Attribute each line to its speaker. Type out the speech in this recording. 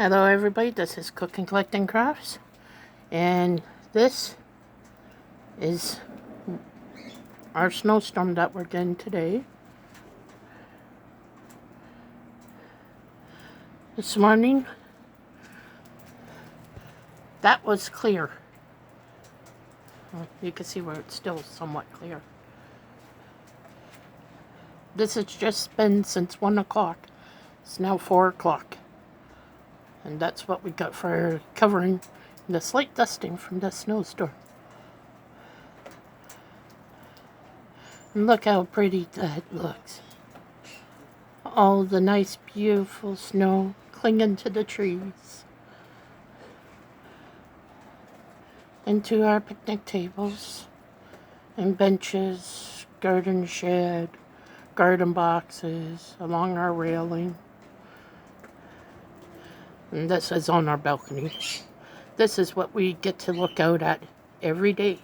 Speaker 1: Hello everybody, this is Cook and Collect and Crafts, and this is our snowstorm that we're getting today. This morning, that was clear. You can see where it's still somewhat clear. This has just been since 1 o'clock. It's now 4 o'clock. And that's what we got for covering the slight dusting from the snowstorm. And look how pretty that looks. All the nice, beautiful snow clinging to the trees. And to our picnic tables and benches, garden shed, garden boxes along our railing. And this is on our balcony. This is what we get to look out at every day.